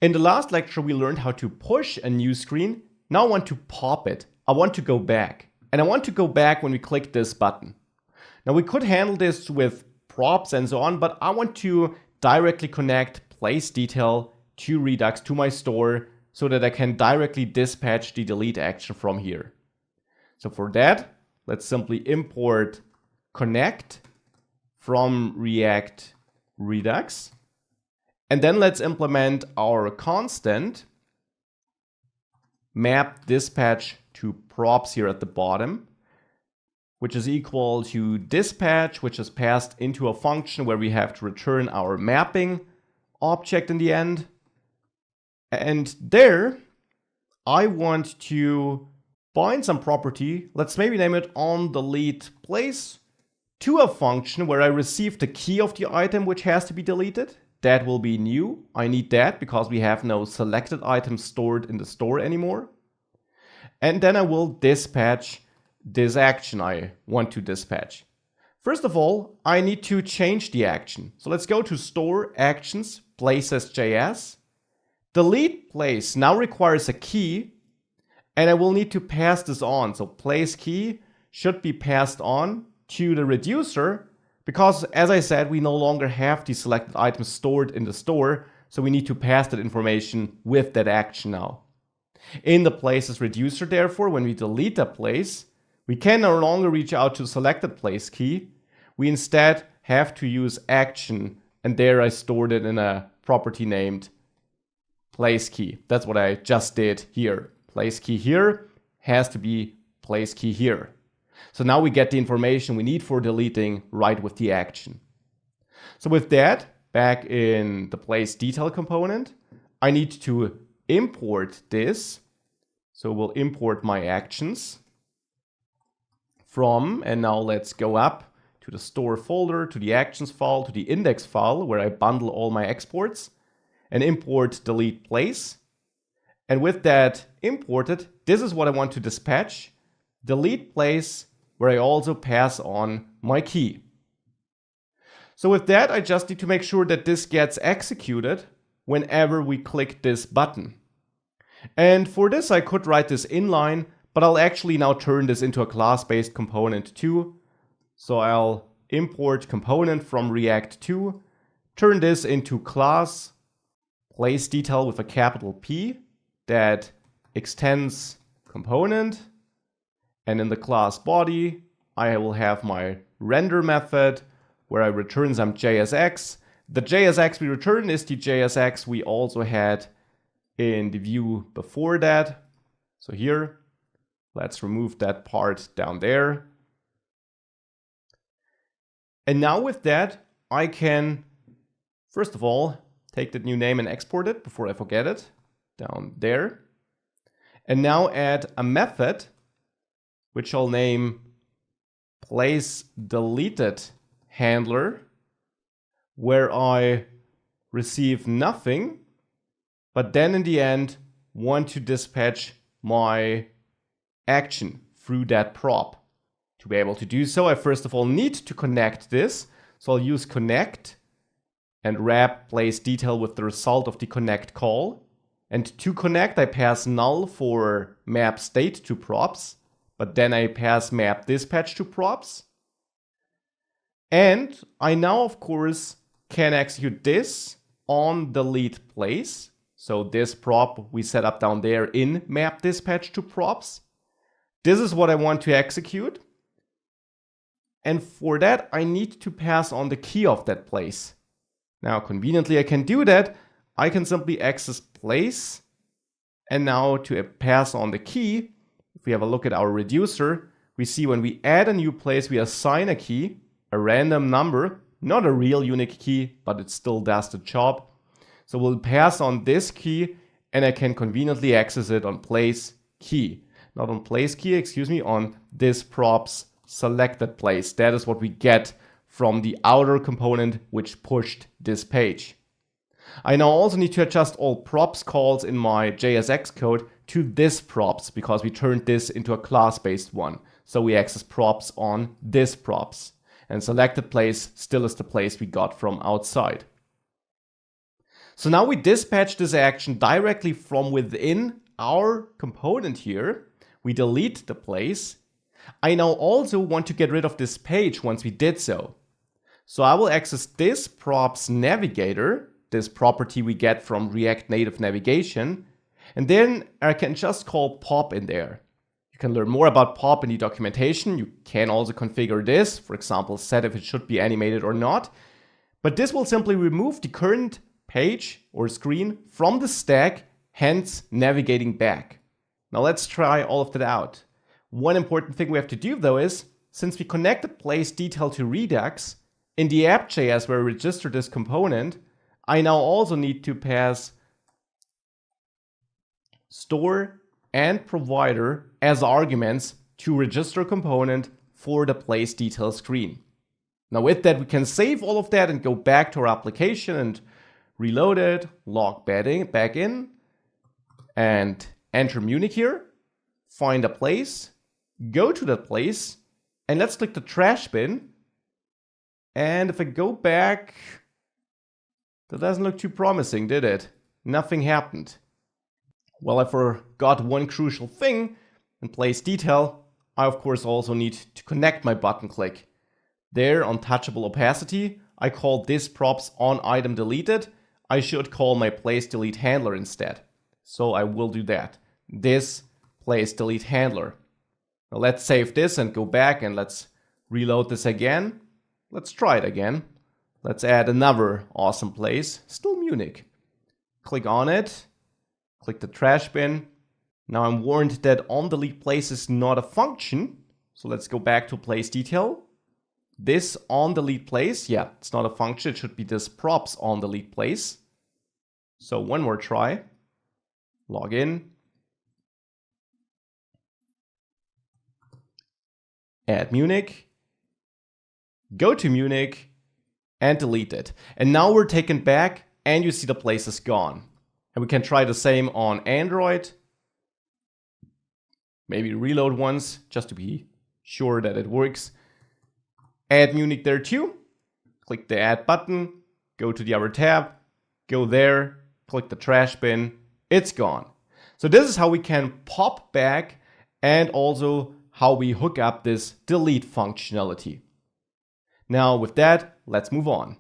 In the last lecture, we learned how to push a new screen. Now I want to pop it. I want to go back. And I want to go back when we click this button. Now we could handle this with props and so on, but I want to directly connect place detail to Redux, to my store, so that I can directly dispatch the delete action from here. So for that, let's simply import connect from React Redux. And then let's implement our constant map dispatch to props here at the bottom, which is equal to dispatch, which is passed into a function where we have to return our mapping object in the end. And there, I want to bind some property, let's maybe name it onDeletePlace, to a function where I receive the key of the item which has to be deleted. That will be new. I need that because we have no selected items stored in the store anymore. And then I will dispatch this action I want to dispatch. First of all, I need to change the action. So let's go to store actions, places.js. Delete place now requires a key, and I will need to pass this on. So place key should be passed on to the reducer because, as I said, we no longer have the selected items stored in the store. So we need to pass that information with that action now. In the places reducer, therefore, when we delete a place, we can no longer reach out to selected place key. We instead have to use action, and there I stored it in a property named place key. That's what I just did here. Place key here has to be place key here. So now we get the information we need for deleting right with the action. So with that, back in the place detail component, I need to import this. So we'll import my actions from, and now let's go up to the store folder, to the actions file, to the index file where I bundle all my exports, and import delete place. And with that imported, this is what I want to dispatch. Delete place, where I also pass on my key. So with that, I just need to make sure that this gets executed whenever we click this button. And for this, I could write this inline, but I'll actually now turn this into a class-based component too. So I'll import component from React 2, turn this into class place detail with a capital P that extends component. And in the class body, I will have my render method where I return some JSX. The JSX we return is the JSX we also had in the view before that. So here, let's remove that part down there. And now with that, I can, first of all, take that new name and export it before I forget it, down there. And now add a method, which I'll name placeDeletedHandler, where I receive nothing, but then in the end, want to dispatch my action through that prop. To be able to do so, I first of all need to connect this. So I'll use connect and wrap place detail with the result of the connect call. And to connect, I pass null for map state to props, but then I pass map dispatch to props. And I now, of course, can execute this on delete place. So this prop we set up down there in map dispatch to props. This is what I want to execute. And for that, I need to pass on the key of that place. Now, conveniently, I can do that. I can simply access place. And now to pass on the key, if we have a look at our reducer, we see when we add a new place, we assign a key, a random number, not a real unique key, but it still does the job. So we'll pass on this key, and I can conveniently access it on place key. Not on place key, excuse me, on this props selected place. That is what we get from the outer component which pushed this page. I now also need to adjust all props calls in my JSX code to this props because we turned this into a class-based one. So we access props on this props. And selected place still is the place we got from outside. So now we dispatch this action directly from within our component here. We delete the place. I now also want to get rid of this page once we did so. So I will access this props navigator, this property we get from React Native Navigation, and then I can just call pop in there. You can learn more about pop in the documentation. You can also configure this, for example, set if it should be animated or not. But this will simply remove the current page or screen from the stack, hence navigating back. Now let's try all of that out. One important thing we have to do though is, since we connected place detail to Redux, in the app.js where we register this component, I now also need to pass store and provider as arguments to register component for the place detail screen. Now with that, we can save all of that and go back to our application and reload it, log back in, and enter Munich here, find a place, go to that place, and let's click the trash bin. And if I go back, that doesn't look too promising, did it? Nothing happened. Well, I forgot one crucial thing. In place detail, I of course also need to connect my button click. There on touchable opacity, I call this props on item deleted. I should call my place delete handler instead. So I will do that. This place delete handler. Now let's save this and go back and let's reload this again. Let's try it again. Let's add another awesome place, still Munich. Click on it, click the trash bin. Now I'm warned that on delete place is not a function. So let's go back to place detail. This on delete place, yeah, it's not a function. It should be this props on delete place. So one more try. Log in. Add Munich. Go to Munich and delete it. And now we're taken back and you see the place is gone. And we can try the same on Android. Maybe reload once just to be sure that it works. Add Munich there too. Click the add button, go to the other tab, go there, click the trash bin, it's gone. So this is how we can pop back and also how we hook up this delete functionality. Now with that, let's move on.